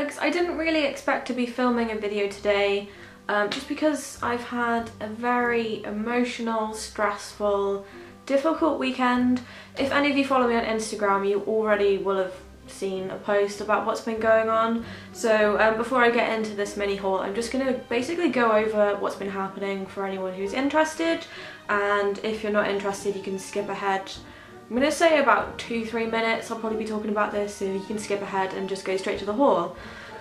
vlogs. I didn't really expect to be filming a video today, just because I've had a very emotional, stressful, difficult weekend. If any of you follow me on Instagram, you already will have seen a post about what's been going on. So before I get into this mini haul, I'm just going to basically go over what's been happening for anyone who's interested, and if you're not interested you can skip ahead. I'm going to say about 2-3 minutes I'll probably be talking about this, so you can skip ahead and just go straight to the haul.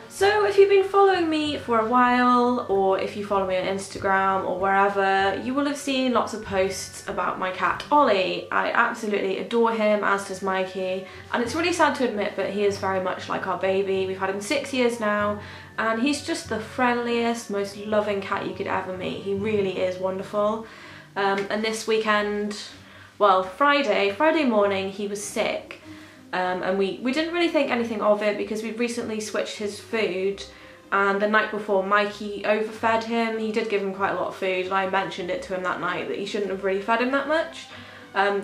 So if you've been following me for a while, or if you follow me on Instagram or wherever, you will have seen lots of posts about my cat Ollie. I absolutely adore him, as does Mikey, and it's really sad to admit, but he is very much like our baby. We've had him 6 years now, and he's just the friendliest, most loving cat you could ever meet. He really is wonderful. And this weekend, well, Friday morning, he was sick. And we didn't really think anything of it because we'd recently switched his food, and the night before Mikey overfed him. He did give him quite a lot of food, and I mentioned it to him that night that he shouldn't have really fed him that much.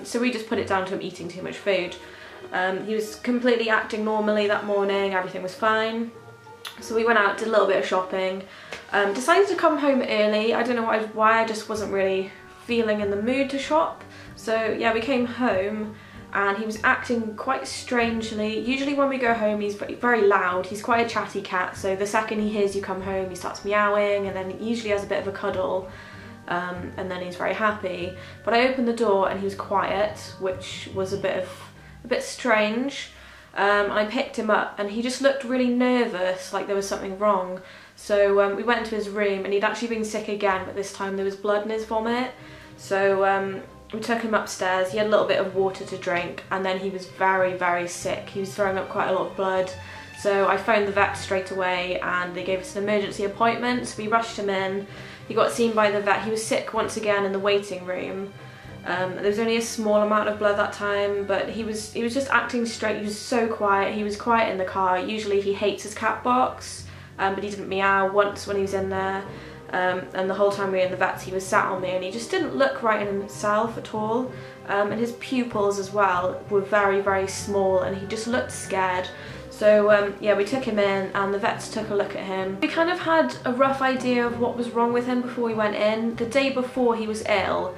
So we just put it down to him eating too much food. He was completely acting normally that morning, everything was fine. So we went out, did a little bit of shopping, decided to come home early. I don't know why I just wasn't really feeling in the mood to shop. So yeah, we came home and he was acting quite strangely. Usually when we go home he's very loud, he's quite a chatty cat, so the second he hears you come home he starts meowing, and then he usually has a bit of a cuddle, and then he's very happy. But I opened the door and he was quiet, which was a bit strange. I picked him up and he just looked really nervous, like there was something wrong. So we went into his room, and he'd actually been sick again, but this time there was blood in his vomit. So we took him upstairs, he had a little bit of water to drink, and then he was very, very sick. He was throwing up quite a lot of blood. So I phoned the vet straight away and they gave us an emergency appointment. So we rushed him in, he got seen by the vet. He was sick once again in the waiting room. There was only a small amount of blood that time, but he was just acting straight. He was so quiet. He was quiet in the car. Usually he hates his cat box, but he didn't meow once when he was in there. And the whole time we were in the vets he was sat on me, and he just didn't look right in himself at all. And his pupils as well were very, very small, and he just looked scared. So yeah, we took him in and the vets took a look at him. We kind of had a rough idea of what was wrong with him before we went in. The day before he was ill,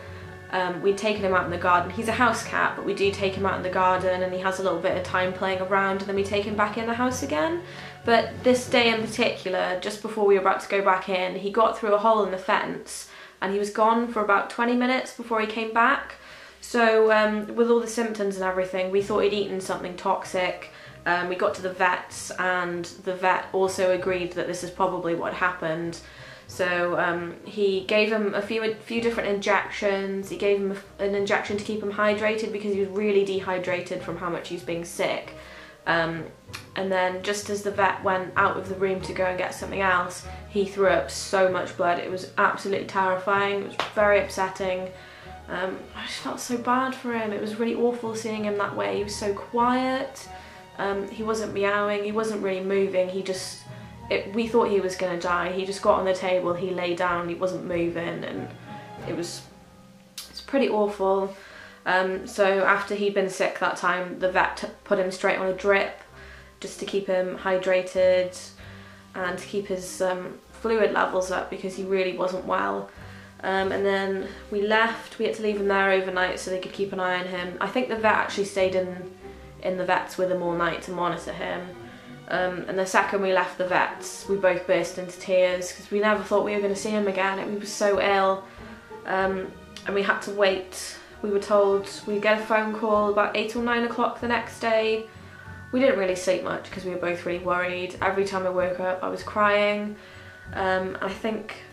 we'd taken him out in the garden. He's a house cat, but we do take him out in the garden and he has a little bit of time playing around, and then we take him back in the house again. But this day in particular, just before we were about to go back in, he got through a hole in the fence and he was gone for about 20 minutes before he came back. So with all the symptoms and everything, we thought he'd eaten something toxic. We got to the vets and the vet also agreed that this is probably what happened. So he gave him a few different injections. He gave him an injection to keep him hydrated because he was really dehydrated from how much he was being sick. And then just as the vet went out of the room to go and get something else, he threw up so much blood. It was absolutely terrifying. It was very upsetting. I just felt so bad for him. It was really awful seeing him that way. He was so quiet. He wasn't meowing. He wasn't really moving. We thought he was going to die. He just got on the table, he lay down, he wasn't moving, and it's pretty awful. So after he'd been sick that time, the vet put him straight on a drip just to keep him hydrated and to keep his fluid levels up because he really wasn't well. And then we left. We had to leave him there overnight so they could keep an eye on him. I think the vet actually stayed in the vets with him all night to monitor him. And the second we left the vets, we both burst into tears because we never thought we were going to see him again. He was so ill, and we had to wait. We were told we'd get a phone call about 8 or 9 o'clock the next day. We didn't really sleep much because we were both really worried. Every time I woke up I was crying. I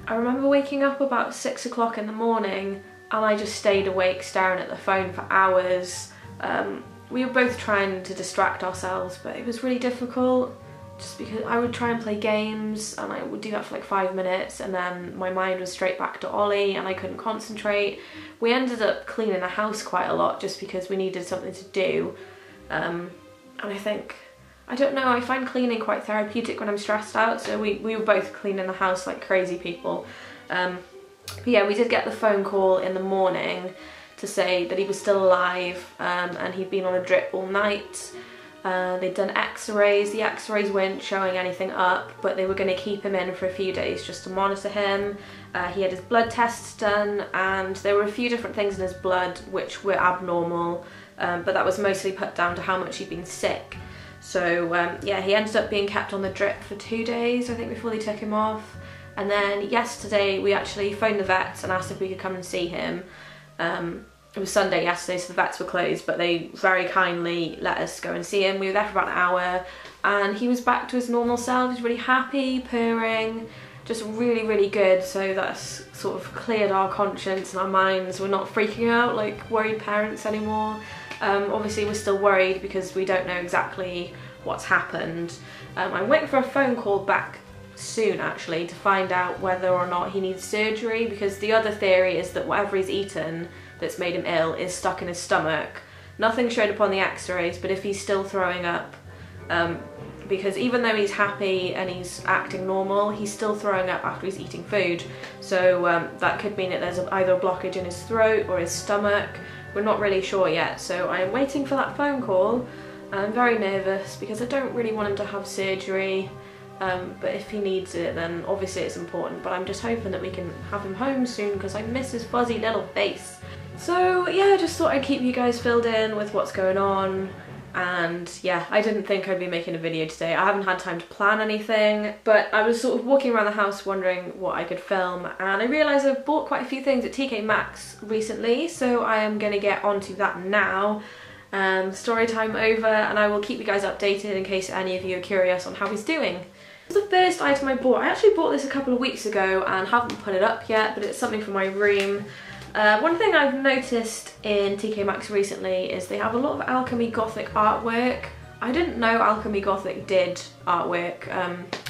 remember waking up about 6 o'clock in the morning and I just stayed awake staring at the phone for hours. We were both trying to distract ourselves, but it was really difficult just because I would try and play games and I would do that for like 5 minutes and then my mind was straight back to Ollie and I couldn't concentrate. We ended up cleaning the house quite a lot just because we needed something to do. And I don't know, I find cleaning quite therapeutic when I'm stressed out, so we were both cleaning the house like crazy people. But yeah, we did get the phone call in the morning to say that he was still alive, and he'd been on a drip all night. They'd done x-rays. The x-rays weren't showing anything up, but they were going to keep him in for a few days just to monitor him. He had his blood tests done, and there were a few different things in his blood which were abnormal, but that was mostly put down to how much he'd been sick. So yeah, he ended up being kept on the drip for 2 days, I think, before they took him off. And then yesterday we actually phoned the vets and asked if we could come and see him. It was Sunday yesterday, so the vets were closed, but they very kindly let us go and see him. We were there for about an hour, and he was back to his normal self. He was really happy, purring, just really, really good. So that's sort of cleared our conscience and our minds. We're not freaking out like worried parents anymore. Obviously we're still worried because we don't know exactly what's happened. I'm waiting for a phone call back soon, actually, to find out whether or not he needs surgery, because the other theory is that whatever he's eaten that's made him ill is stuck in his stomach. Nothing showed up on the x-rays, but if he's still throwing up, because even though he's happy and he's acting normal, he's still throwing up after he's eating food. So that could mean that there's either a blockage in his throat or his stomach. We're not really sure yet, so I am waiting for that phone call. I'm very nervous because I don't really want him to have surgery, but if he needs it, then obviously it's important. But I'm just hoping that we can have him home soon because I miss his fuzzy little face. So yeah, I just thought I'd keep you guys filled in with what's going on. And yeah, I didn't think I'd be making a video today. I haven't had time to plan anything, but I was sort of walking around the house wondering what I could film, and I realised I've bought quite a few things at TK Maxx recently, so I am going to get onto that now. Story time over, and I will keep you guys updated in case any of you are curious on how he's doing. This is the first item I bought. I actually bought this a couple of weeks ago and haven't put it up yet, but it's something for my room. One thing I've noticed in TK Maxx recently is they have a lot of Alchemy Gothic artwork. I didn't know Alchemy Gothic did artwork.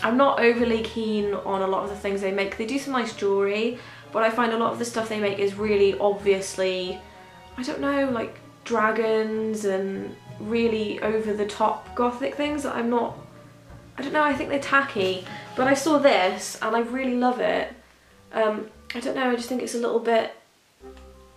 I'm not overly keen on a lot of the things they make. They do some nice jewellery, but I find a lot of the stuff they make is really obviously, I don't know, like dragons and really over-the-top Gothic things that I don't know, I think they're tacky. But I saw this and I really love it. I don't know, I just think it's a little bit,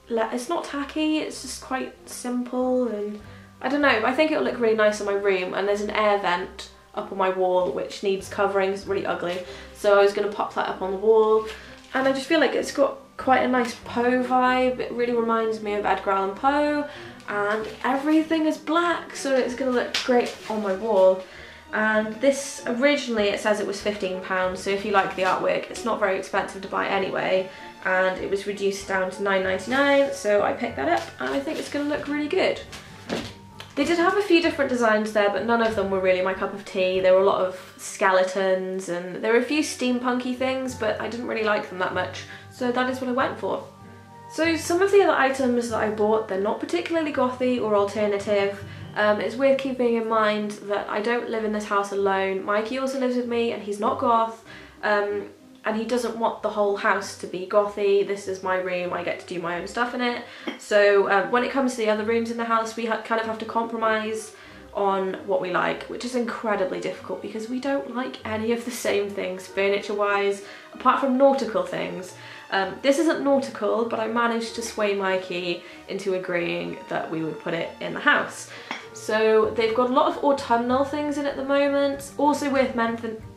it's not tacky, it's just quite simple, and I don't know, I think it'll look really nice in my room. And there's an air vent up on my wall which needs covering, it's really ugly, so I was going to pop that up on the wall. And I just feel like it's got quite a nice Poe vibe. It really reminds me of Edgar Allan Poe, and everything is black, so it's going to look great on my wall. And this, originally it says it was £15, so if you like the artwork, it's not very expensive to buy anyway, and it was reduced down to £9.99, so I picked that up and I think it's going to look really good. They did have a few different designs there, but none of them were really my cup of tea. There were a lot of skeletons and there were a few steampunky things, but I didn't really like them that much, so that is what I went for. So some of the other items that I bought, they're not particularly gothy or alternative. It's worth keeping in mind that I don't live in this house alone. Mikey also lives with me and he's not goth, and he doesn't want the whole house to be gothy. This is my room, I get to do my own stuff in it. So when it comes to the other rooms in the house, we kind of have to compromise on what we like, which is incredibly difficult because we don't like any of the same things furniture wise, apart from nautical things. This isn't nautical, but I managed to sway Mikey into agreeing that we would put it in the house. So they've got a lot of autumnal things in at the moment. Also worth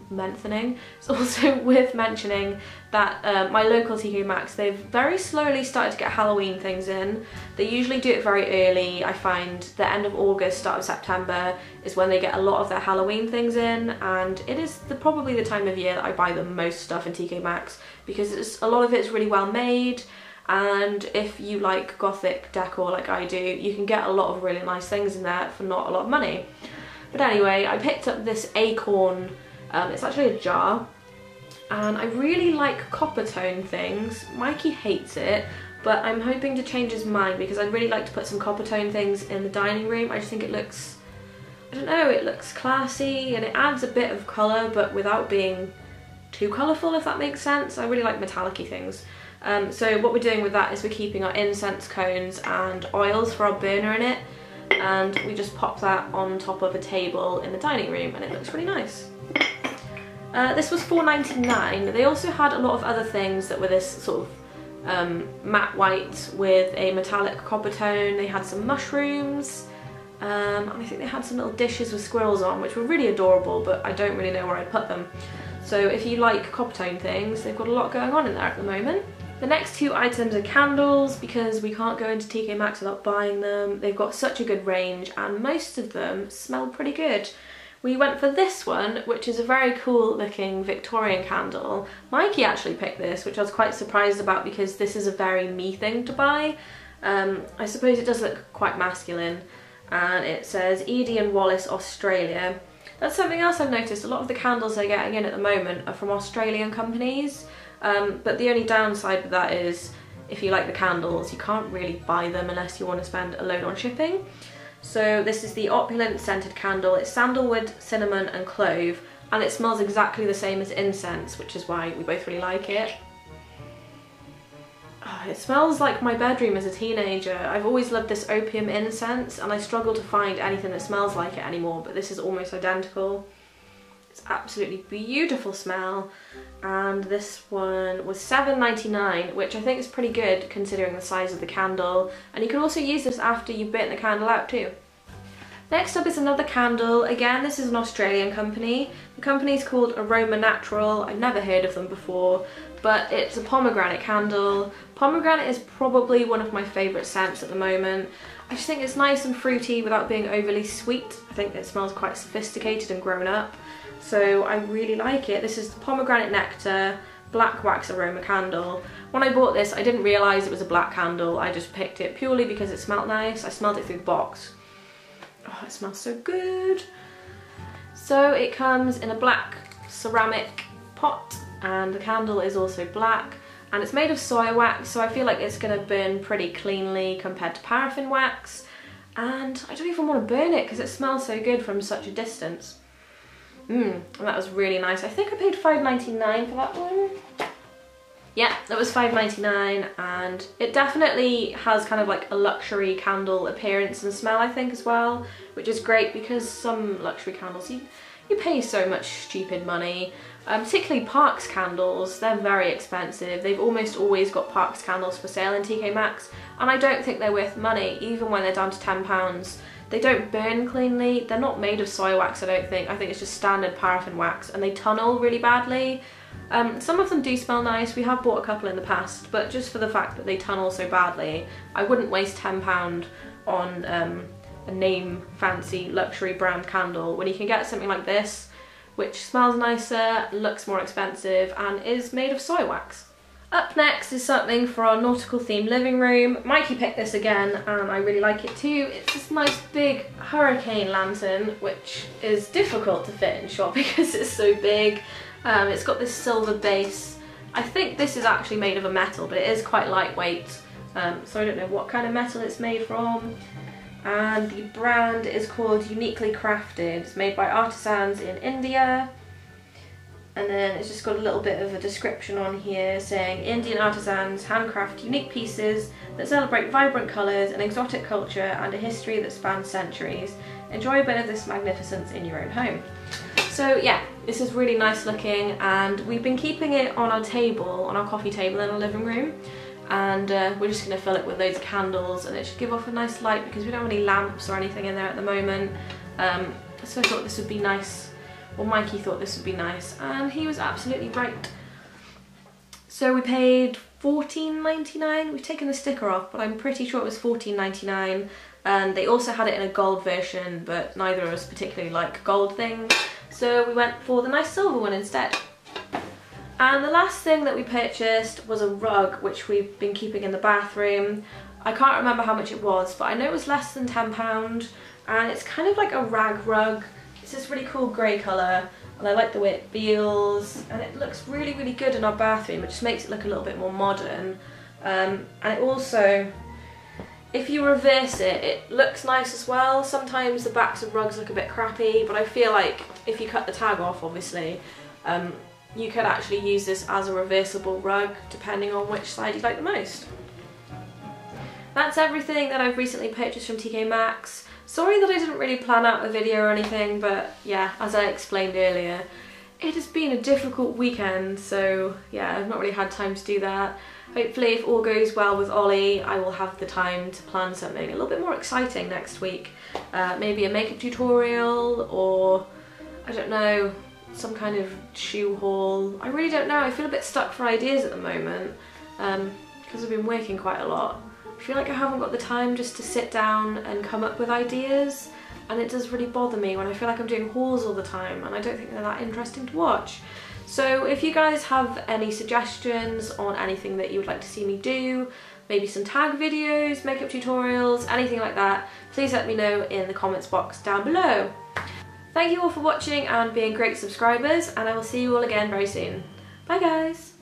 it's also worth mentioning that my local TK Maxx, they've very slowly started to get Halloween things in. They usually do it very early. I find the end of August, start of September is when they get a lot of their Halloween things in, and it is probably the time of year that I buy the most stuff in TK Maxx because a lot of it is really well made. And if you like gothic decor like I do, you can get a lot of really nice things in there for not a lot of money. But anyway, I picked up this acorn, it's actually a jar, and I really like copper tone things. Mikey hates it, but I'm hoping to change his mind because I'd really like to put some copper tone things in the dining room. I just think it looks, I don't know, it looks classy and it adds a bit of colour but without being too colourful, if that makes sense. I really like metallic-y things. So what we're doing with that is we're keeping our incense cones and oils for our burner in it, and we just pop that on top of a table in the dining room and it looks really nice. This was £4.99. They also had a lot of other things that were this sort of matte white with a metallic copper tone. They had some mushrooms, And I think they had some little dishes with squirrels on, which were really adorable, but I don't really know where I'd put them. So if you like copper tone things, they've got a lot going on in there at the moment. The next two items are candles, because we can't go into TK Maxx without buying them. They've got such a good range and most of them smell pretty good. We went for this one, which is a very cool looking Victorian candle. Mikey actually picked this, which I was quite surprised about because this is a very me thing to buy. I suppose it does look quite masculine, and it says Edie and Wallace, Australia. That's something else I've noticed. A lot of the candles they're getting in at the moment are from Australian companies, but the only downside with that is if you like the candles, you can't really buy them unless you want to spend a load on shipping. So this is the Opulent Scented Candle. It's sandalwood, cinnamon and clove, and it smells exactly the same as incense, which is why we both really like it. Oh, it smells like my bedroom as a teenager. I've always loved this opium incense and I struggle to find anything that smells like it anymore, but this is almost identical. It's absolutely beautiful smell, and this one was $7.99, which I think is pretty good considering the size of the candle, and you can also use this after you've burnt the candle out too. Next up is another candle. Again, this is an Australian company. The company's called Aroma Natural. I've never heard of them before, but it's a pomegranate candle. Pomegranate is probably one of my favourite scents at the moment. I just think it's nice and fruity without being overly sweet. I think it smells quite sophisticated and grown up, so I really like it. This is the Pomegranate Nectar Black Wax Aroma Candle. When I bought this, I didn't realise it was a black candle. I just picked it purely because it smelled nice. I smelled it through the box. Oh, it smells so good. So it comes in a black ceramic pot, and the candle is also black, and it's made of soy wax, so I feel like it's going to burn pretty cleanly compared to paraffin wax, and I don't even want to burn it because it smells so good from such a distance. And that was really nice. I think I paid $5.99 for that one. Yeah, that was $5.99, and it definitely has kind of like a luxury candle appearance and smell, I think, as well, which is great because some luxury candles, you pay so much stupid money. Particularly Parks candles, they're very expensive. They've almost always got Parks candles for sale in TK Maxx, and I don't think they're worth money, even when they're down to £10. They don't burn cleanly, they're not made of soy wax, I don't think. I think it's just standard paraffin wax, and they tunnel really badly. Some of them do smell nice. We have bought a couple in the past, but just for the fact that they tunnel so badly, I wouldn't waste £10 on a name fancy luxury brand candle when you can get something like this, which smells nicer, looks more expensive, and is made of soy wax. Up next is something for our nautical themed living room. Mikey picked this again, and I really like it too. It's this nice big hurricane lantern, which is difficult to fit in shop because it's so big. It's got this silver base. I think this is actually made of a metal, but it is quite lightweight, so I don't know what kind of metal it's made from. And the brand is called Uniquely Crafted. It's made by artisans in India. And then it's just got a little bit of a description on here saying Indian artisans handcraft unique pieces that celebrate vibrant colours, an exotic culture and a history that spans centuries. Enjoy a bit of this magnificence in your own home. So yeah, this is really nice looking, and we've been keeping it on our table, on our coffee table in our living room, and we're just going to fill it with loads of candles, and it should give off a nice light because we don't have any lamps or anything in there at the moment. So I thought this would be nice. Well, Mikey thought this would be nice, and he was absolutely right. So we paid $14.99. We've taken the sticker off, but I'm pretty sure it was $14.99. And they also had it in a gold version, but neither of us particularly like gold things, so we went for the nice silver one instead. And the last thing that we purchased was a rug, which we've been keeping in the bathroom. I can't remember how much it was, but I know it was less than £10, and it's kind of like a rag rug. It's this really cool grey colour, and I like the way it feels, and it looks really, really good in our bathroom. It just makes it look a little bit more modern. And it also, if you reverse it, it looks nice as well. Sometimes the backs of rugs look a bit crappy, but I feel like if you cut the tag off, obviously, you could actually use this as a reversible rug, depending on which side you like the most. That's everything that I've recently purchased from TK Maxx. Sorry that I didn't really plan out a video or anything, but yeah, as I explained earlier, it has been a difficult weekend, so yeah, I've not really had time to do that. Hopefully if all goes well with Ollie, I will have the time to plan something a little bit more exciting next week. Maybe a makeup tutorial, or I don't know, some kind of shoe haul. I really don't know, I feel a bit stuck for ideas at the moment because I've been working quite a lot. I feel like I haven't got the time just to sit down and come up with ideas, and it does really bother me when I feel like I'm doing hauls all the time and I don't think they're that interesting to watch. So if you guys have any suggestions on anything that you would like to see me do, maybe some tag videos, makeup tutorials, anything like that, please let me know in the comments box down below. Thank you all for watching and being great subscribers, and I will see you all again very soon. Bye guys!